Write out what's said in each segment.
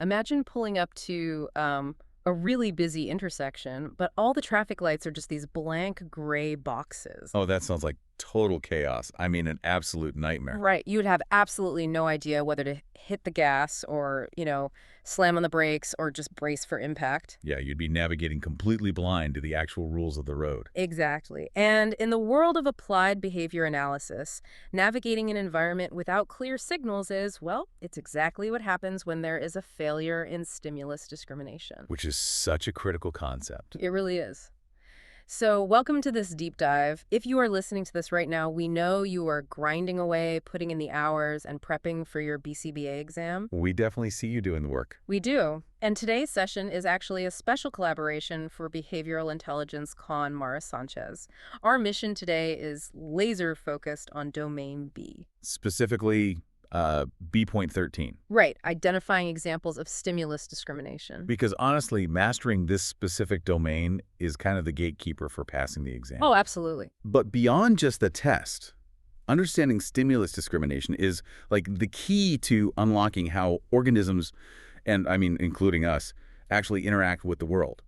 Imagine pulling up to a really busy intersection, but all the traffic lights are just these blank gray boxes. Oh, that sounds like total chaos. I mean, an absolute nightmare. Right. You would have absolutely no idea whether to hit the gas or, slam on the brakes or just brace for impact. Yeah, you'd be navigating completely blind to the actual rules of the road. Exactly. And in the world of applied behavior analysis, navigating an environment without clear signals is, well, it's exactly what happens when there is a failure in stimulus discrimination. Which is such a critical concept. It really is. So welcome to this deep dive. If you are listening to this right now, we know you are grinding away, putting in the hours, and prepping for your BCBA exam. We definitely see you doing the work. We do. And today's session is actually a special collaboration for Behavioral Intelligence Con Mara Sánchez. Our mission today is laser focused on domain B. Specifically, B.13. Right, identifying examples of stimulus discrimination. Because honestly, mastering this specific domain is kind of the gatekeeper for passing the exam. Oh, absolutely. But beyond just the test, understanding stimulus discrimination is like the key to unlocking how organisms, and I mean including us, actually interact with the world.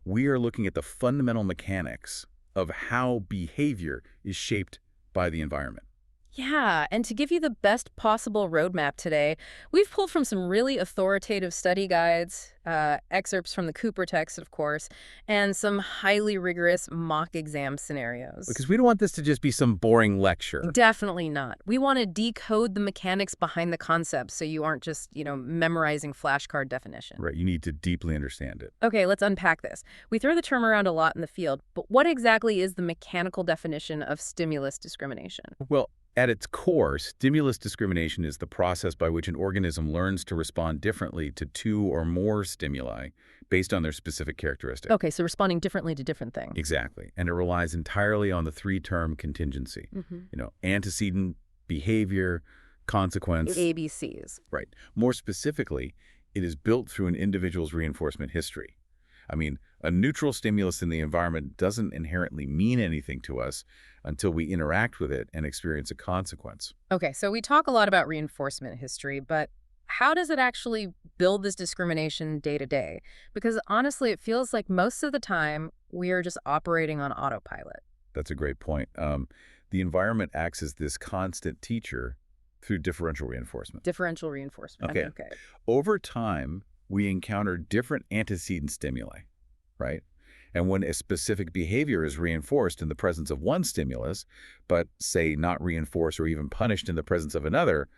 We are looking at the fundamental mechanics of how behavior is shaped by the environment. Yeah, and to give you the best possible roadmap today, we've pulled from some really authoritative study guides, excerpts from the Cooper text, of course, and some highly rigorous mock exam scenarios. Because we don't want this to just be some boring lecture. Definitely not. We want to decode the mechanics behind the concepts so you aren't just, memorizing flashcard definition. Right, you need to deeply understand it. Okay, let's unpack this. We throw the term around a lot in the field, but what exactly is the mechanical definition of stimulus discrimination? Well, at its core, stimulus discrimination is the process by which an organism learns to respond differently to two or more stimuli based on their specific characteristics. Okay, so responding differently to different things. Exactly. And it relies entirely on the three-term contingency. Antecedent, behavior, consequence. ABCs. Right. More specifically, it is built through an individual's reinforcement history. I mean, a neutral stimulus in the environment doesn't inherently mean anything to us until we interact with it and experience a consequence. Okay, so we talk a lot about reinforcement history, but how does it actually build this discrimination day to day? Because honestly, it feels like most of the time we are just operating on autopilot. That's a great point. The environment acts as this constant teacher through differential reinforcement. Differential reinforcement. Okay. Over time, we encounter different antecedent stimuli, right? And when a specific behavior is reinforced in the presence of one stimulus, but say not reinforced or even punished in the presence of another,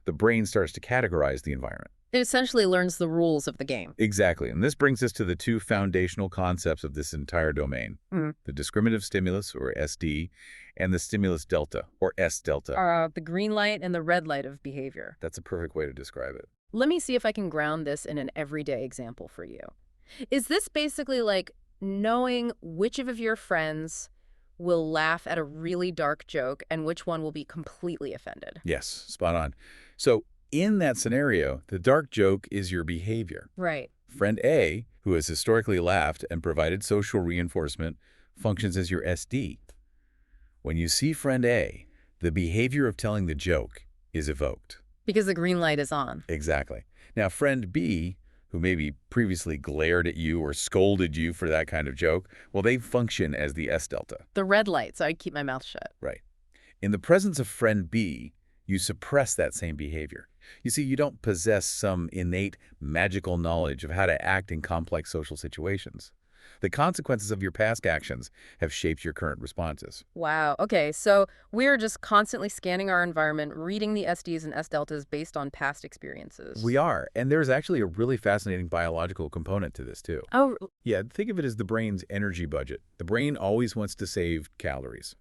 the brain starts to categorize the environment. It essentially learns the rules of the game. Exactly. And this brings us to the two foundational concepts of this entire domain, the discriminative stimulus, or SD, and the stimulus delta, or S delta. The green light and the red light of behavior. That's a perfect way to describe it. Let me see if I can ground this in an everyday example for you. Is this basically like knowing which of your friends will laugh at a really dark joke and which one will be completely offended? Yes, spot on. So in that scenario, the dark joke is your behavior. Right. Friend A, who has historically laughed and provided social reinforcement, functions as your SD. When you see friend A, the behavior of telling the joke is evoked. Because the green light is on. Exactly. Now, friend B, who maybe previously glared at you or scolded you for that kind of joke, well, they function as the S delta. The red light, so I keep my mouth shut. Right. In the presence of friend B, you suppress that same behavior. You see, you don't possess some innate magical knowledge of how to act in complex social situations. The consequences of your past actions have shaped your current responses. Wow. Okay, so we're just constantly scanning our environment, reading the SDs and S deltas based on past experiences. We are. And there's actually a really fascinating biological component to this, too. Oh. Yeah, think of it as the brain's energy budget. The brain always wants to save calories.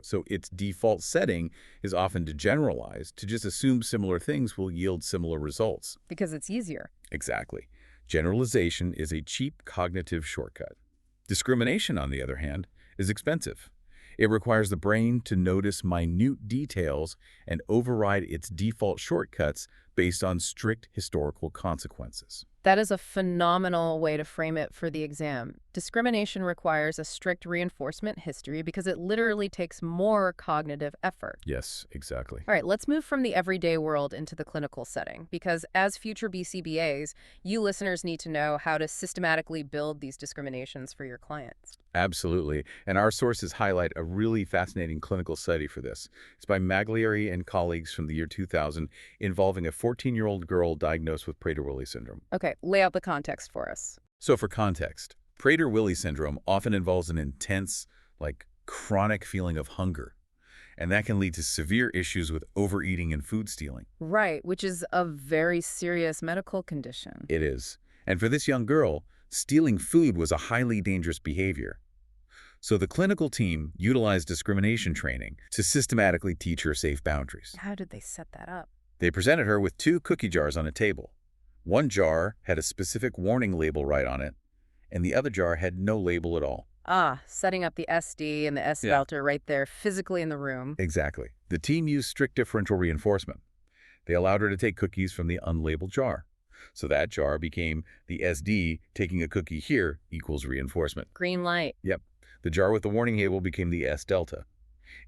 So its default setting is often to generalize, to just assume similar things will yield similar results. Because it's easier. Exactly. Generalization is a cheap cognitive shortcut. Discrimination, on the other hand, is expensive. It requires the brain to notice minute details and override its default shortcuts based on strict historical consequences. That is a phenomenal way to frame it for the exam. Discrimination requires a strict reinforcement history because it literally takes more cognitive effort. Yes, exactly. All right, let's move from the everyday world into the clinical setting, because as future BCBAs, you listeners need to know how to systematically build these discriminations for your clients. Absolutely. And our sources highlight a really fascinating clinical study for this. It's by Magliari and colleagues from the year 2000 involving a 14-year-old girl diagnosed with Prader-Willi syndrome. Okay, lay out the context for us. So for context, Prader-Willi syndrome often involves an intense, chronic feeling of hunger. And that can lead to severe issues with overeating and food stealing. Right, which is a very serious medical condition. It is. And for this young girl, stealing food was a highly dangerous behavior. So the clinical team utilized discrimination training to systematically teach her safe boundaries. How did they set that up? They presented her with 2 cookie jars on a table. One jar had a specific warning label right on it, and the other jar had no label at all. Ah, setting up the SD and the S-Delta right there physically in the room. Exactly. The team used strict differential reinforcement. They allowed her to take cookies from the unlabeled jar. So that jar became the SD, taking a cookie here equals reinforcement. Green light. Yep. The jar with the warning label became the S-Delta.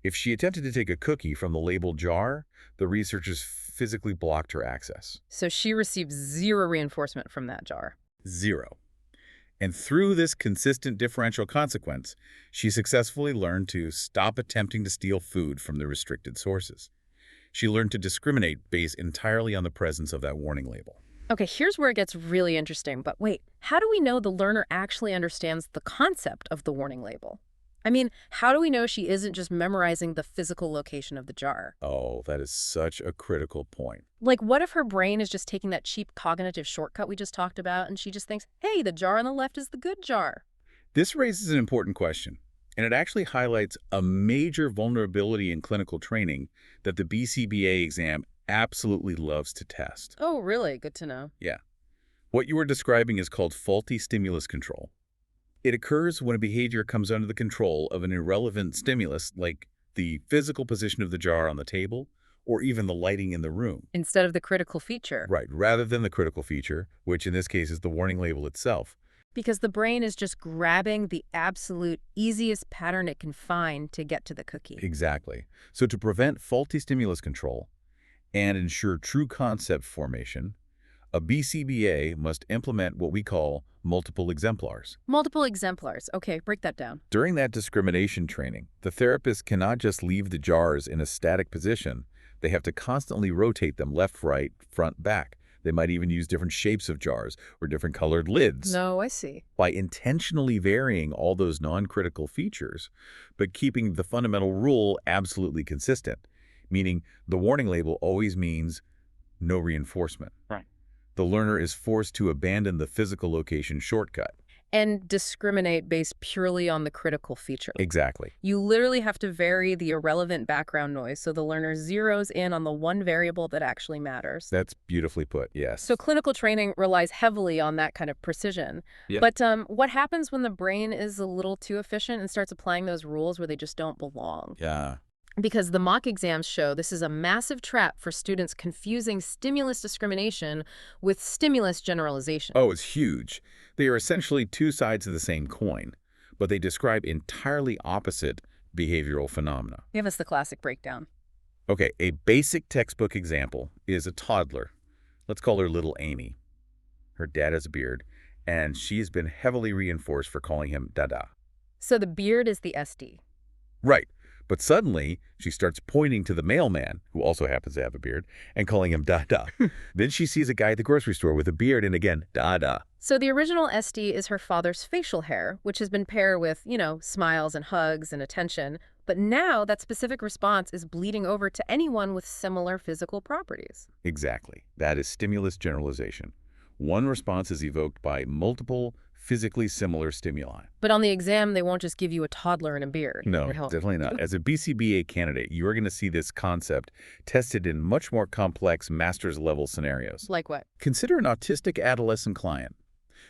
If she attempted to take a cookie from the labeled jar, the researchers physically blocked her access. So she received 0 reinforcement from that jar. 0. And through this consistent differential consequence, she successfully learned to stop attempting to steal food from the restricted sources. She learned to discriminate based entirely on the presence of that warning label. Okay, here's where it gets really interesting. But wait, how do we know the learner actually understands the concept of the warning label? I mean, how do we know she isn't just memorizing the physical location of the jar? Oh, that is such a critical point. Like, what if her brain is just taking that cheap cognitive shortcut we just talked about, and she just thinks, hey, the jar on the left is the good jar? This raises an important question, and it actually highlights a major vulnerability in clinical training that the BCBA exam absolutely loves to test. Oh, really? Good to know. Yeah. What you were describing is called faulty stimulus control. It occurs when a behavior comes under the control of an irrelevant stimulus, like the physical position of the jar on the table or even the lighting in the room. Instead of the critical feature. Right, rather than the critical feature, which in this case is the warning label itself. Because the brain is just grabbing the absolute easiest pattern it can find to get to the cookie. Exactly. So to prevent faulty stimulus control and ensure true concept formation, a BCBA must implement what we call multiple exemplars. Multiple exemplars. Okay, break that down. During that discrimination training, the therapist cannot just leave the jars in a static position. They have to constantly rotate them left, right, front, back. They might even use different shapes of jars or different colored lids. No, I see. By intentionally varying all those non-critical features, but keeping the fundamental rule absolutely consistent, meaning the warning label always means no reinforcement. Right. The learner is forced to abandon the physical location shortcut. And discriminate based purely on the critical feature. Exactly. You literally have to vary the irrelevant background noise so the learner zeroes in on the one variable that actually matters. That's beautifully put, yes. So clinical training relies heavily on that kind of precision. Yep. But what happens when the brain is a little too efficient and starts applying those rules where they just don't belong? Yeah. Because the mock exams show this is a massive trap for students confusing stimulus discrimination with stimulus generalization. Oh, it's huge. They are essentially 2 sides of the same coin, but they describe entirely opposite behavioral phenomena. Give us the classic breakdown. Okay, a basic textbook example is a toddler. Let's call her little Amy. Her dad has a beard, and she's been heavily reinforced for calling him Dada. So the beard is the SD. Right. But suddenly, she starts pointing to the mailman, who also happens to have a beard, and calling him Dada. Then she sees a guy at the grocery store with a beard and again, Dada. So the original SD is her father's facial hair, which has been paired with, smiles and hugs and attention. But now that specific response is bleeding over to anyone with similar physical properties. Exactly. That is stimulus generalization. One response is evoked by multiple physically similar stimuli. But on the exam, they won't just give you a toddler and a beard. No, definitely not. As a BCBA candidate, you are going to see this concept tested in much more complex master's level scenarios. Like what? Consider an autistic adolescent client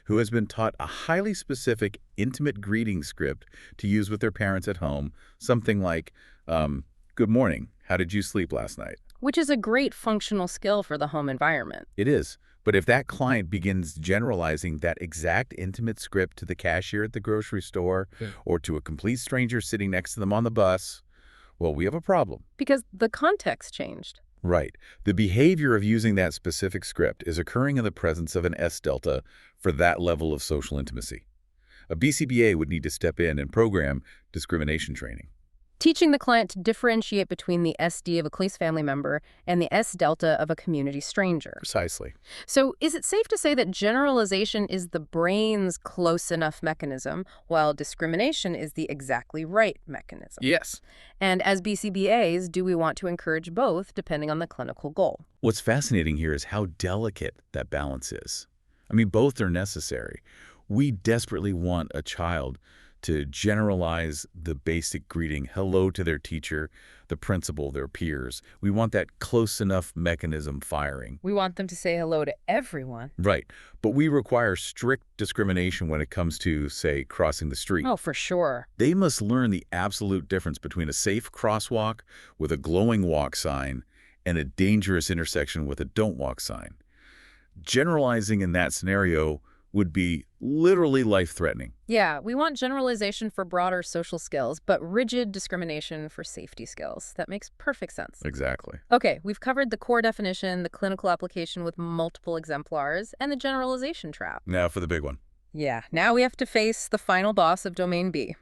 who has been taught a highly specific, intimate greeting script to use with their parents at home, something like, good morning, how did you sleep last night? which is a great functional skill for the home environment. It is. But if that client begins generalizing that exact intimate script to the cashier at the grocery store or to a complete stranger sitting next to them on the bus, well, we have a problem. Because the context changed. Right. The behavior of using that specific script is occurring in the presence of an S delta for that level of social intimacy. A BCBA would need to step in and program discrimination training. Teaching the client to differentiate between the SD of a close family member and the S delta of a community stranger. Precisely. So is it safe to say that generalization is the brain's close enough mechanism, while discrimination is the exactly right mechanism? Yes. And as BCBAs, do we want to encourage both depending on the clinical goal? What's fascinating here is how delicate that balance is. I mean, both are necessary. We desperately want a child to generalize the basic greeting, hello, to their teacher, the principal, their peers. We want that close enough mechanism firing. We want them to say hello to everyone. Right. But we require strict discrimination when it comes to, say, crossing the street. Oh, for sure. They must learn the absolute difference between a safe crosswalk with a glowing walk sign and a dangerous intersection with a don't walk sign. Generalizing in that scenario would be literally life-threatening. Yeah, we want generalization for broader social skills, but rigid discrimination for safety skills. That makes perfect sense. Exactly. Okay, we've covered the core definition, the clinical application with multiple exemplars, and the generalization trap. Now for the big one. Yeah, now we have to face the final boss of Domain B.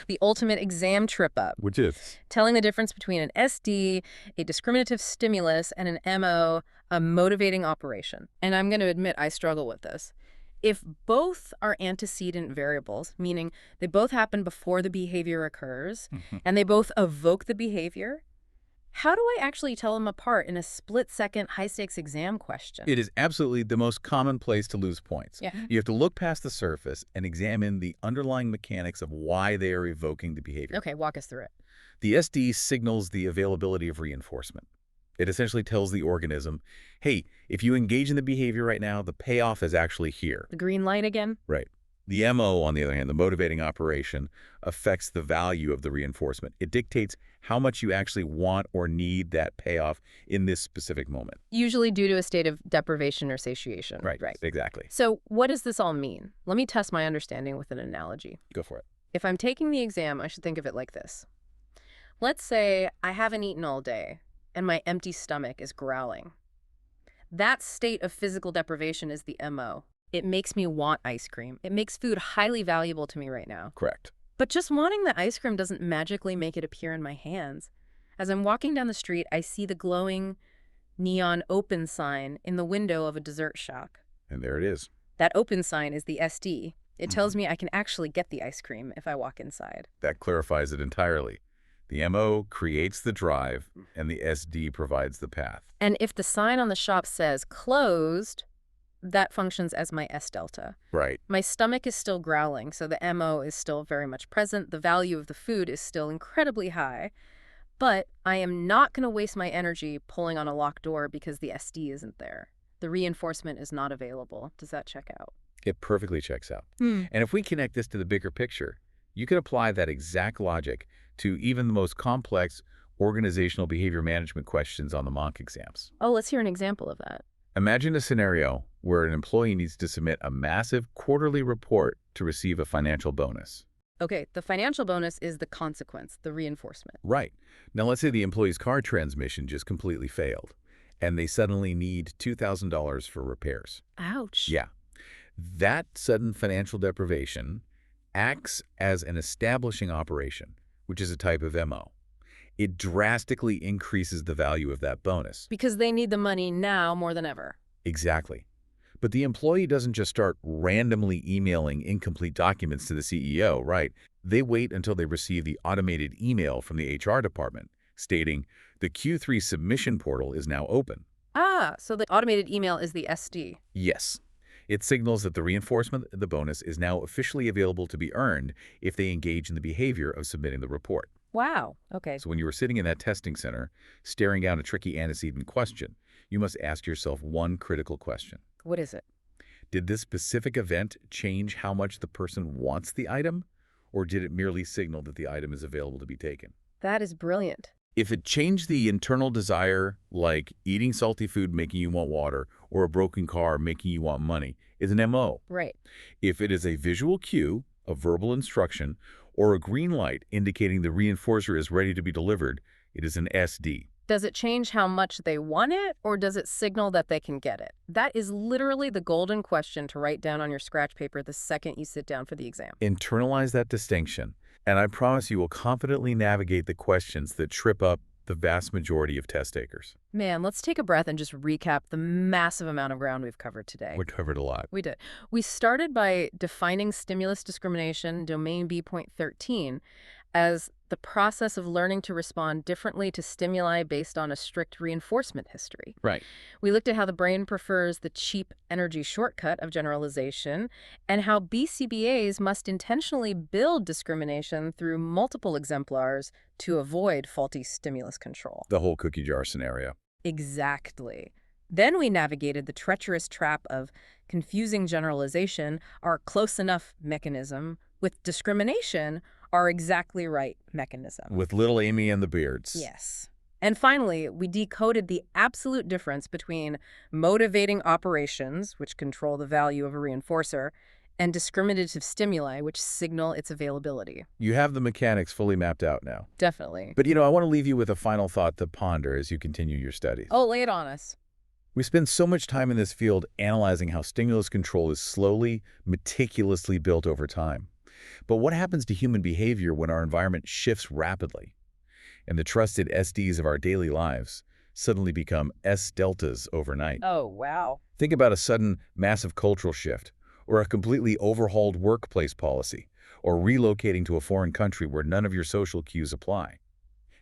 The ultimate exam trip-up. Which is? Telling the difference between an SD, a discriminative stimulus, and an MO, a motivating operation. And I'm going to admit I struggle with this. If both are antecedent variables, meaning they both happen before the behavior occurs, and they both evoke the behavior, how do I actually tell them apart in a split-second high-stakes exam question? It is absolutely the most common place to lose points. Yeah. You have to look past the surface and examine the underlying mechanics of why they are evoking the behavior. Okay, walk us through it. The SD signals the availability of reinforcement. It essentially tells the organism, hey, if you engage in the behavior right now, the payoff is actually here. The green light again? Right. The MO, on the other hand, the motivating operation, affects the value of the reinforcement. It dictates how much you actually want or need that payoff in this specific moment. Usually due to a state of deprivation or satiation. Right. Exactly. So what does this all mean? Let me test my understanding with an analogy. Go for it. If I'm taking the exam, I should think of it like this. Let's say I haven't eaten all day, and my empty stomach is growling. That state of physical deprivation is the MO. It makes me want ice cream. It makes food highly valuable to me right now. Correct. But just wanting the ice cream doesn't magically make it appear in my hands. As I'm walking down the street, I see the glowing neon open sign in the window of a dessert shop. And there it is. That open sign is the SD. It tells me I can actually get the ice cream if I walk inside. That clarifies it entirely. The MO creates the drive, and the SD provides the path. And if the sign on the shop says closed, that functions as my S delta. Right. My stomach is still growling, so the MO is still very much present. The value of the food is still incredibly high. But I am not going to waste my energy pulling on a locked door because the SD isn't there. The reinforcement is not available. Does that check out? It perfectly checks out. And if we connect this to the bigger picture, you can apply that exact logic to even the most complex organizational behavior management questions on the mock exams. Oh, let's hear an example of that. Imagine a scenario where an employee needs to submit a massive quarterly report to receive a financial bonus. Okay, the financial bonus is the consequence, the reinforcement. Right. Now let's say the employee's car transmission just completely failed, and they suddenly need $2,000 for repairs. Ouch. Yeah. That sudden financial deprivation acts as an establishing operation, which is a type of MO. It drastically increases the value of that bonus. Because they need the money now more than ever. Exactly. But the employee doesn't just start randomly emailing incomplete documents to the CEO, right? They wait until they receive the automated email from the HR department stating the Q3 submission portal is now open. Ah, so the automated email is the SD. Yes. It signals that the reinforcement of the bonus is now officially available to be earned if they engage in the behavior of submitting the report. Wow. Okay. So when you are sitting in that testing center, staring down a tricky antecedent question, you must ask yourself one critical question. What is it? Did this specific event change how much the person wants the item, or did it merely signal that the item is available to be taken? That is brilliant. If it changed the internal desire, like eating salty food making you want water, or a broken car making you want money, it's an MO. Right. If it is a visual cue, a verbal instruction, or a green light indicating the reinforcer is ready to be delivered, it is an SD. Does it change how much they want it, or does it signal that they can get it? That is literally the golden question to write down on your scratch paper the second you sit down for the exam. Internalize that distinction, and I promise you will confidently navigate the questions that trip up the vast majority of test takers. Man, let's take a breath and just recap the massive amount of ground we've covered today. We covered a lot. We did. We started by defining stimulus discrimination, domain B.13, as the process of learning to respond differently to stimuli based on a strict reinforcement history. Right. We looked at how the brain prefers the cheap energy shortcut of generalization and how BCBAs must intentionally build discrimination through multiple exemplars to avoid faulty stimulus control. The whole cookie jar scenario. Exactly. Then we navigated the treacherous trap of confusing generalization, our close enough mechanism, with discrimination, our exactly right mechanism. With little Amy and the Beards. Yes. And finally, we decoded the absolute difference between motivating operations, which control the value of a reinforcer, and discriminative stimuli, which signal its availability. You have the mechanics fully mapped out now. Definitely. But, I want to leave you with a final thought to ponder as you continue your studies. Oh, lay it on us. We spend so much time in this field analyzing how stimulus control is slowly, meticulously built over time. But what happens to human behavior when our environment shifts rapidly and the trusted SDs of our daily lives suddenly become S-deltas overnight? Oh, wow. Think about a sudden massive cultural shift, or a completely overhauled workplace policy, or relocating to a foreign country where none of your social cues apply.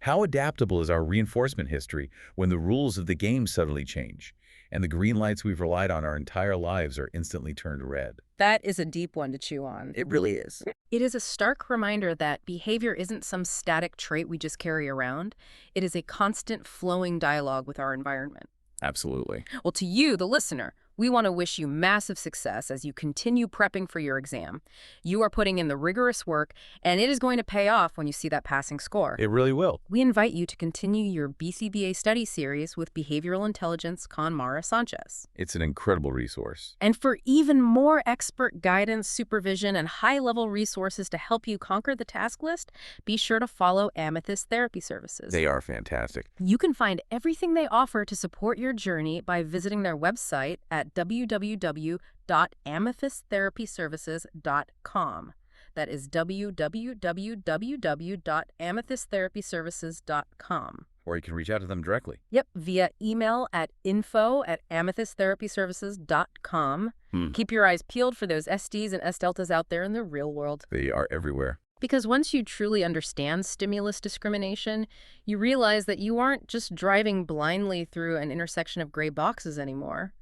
How adaptable is our reinforcement history when the rules of the game suddenly change and the green lights we've relied on our entire lives are instantly turned red? That is a deep one to chew on. It really is. It is a stark reminder that behavior isn't some static trait we just carry around. It is a constant flowing dialogue with our environment. Absolutely. Well, to you, the listener, we want to wish you massive success as you continue prepping for your exam. You are putting in the rigorous work, and it is going to pay off when you see that passing score. It really will. We invite you to continue your BCBA study series with behavioral intelligence con Mara Sánchez. It's an incredible resource. And for even more expert guidance, supervision, and high-level resources to help you conquer the task list, be sure to follow Amethyst Therapy Services. They are fantastic. You can find everything they offer to support your journey by visiting their website at www.amethysttherapyservices.com. That is www.amethysttherapyservices.com. Or you can reach out to them directly. Yep, via email at info@amethysttherapyservices.com. Keep your eyes peeled for those SDs and S-deltas out there in the real world. They are everywhere. Because once you truly understand stimulus discrimination, you realize that you aren't just driving blindly through an intersection of gray boxes anymore.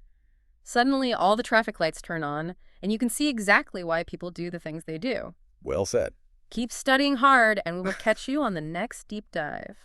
Suddenly, all the traffic lights turn on, and you can see exactly why people do the things they do. Well said. Keep studying hard, and we will catch you on the next deep dive.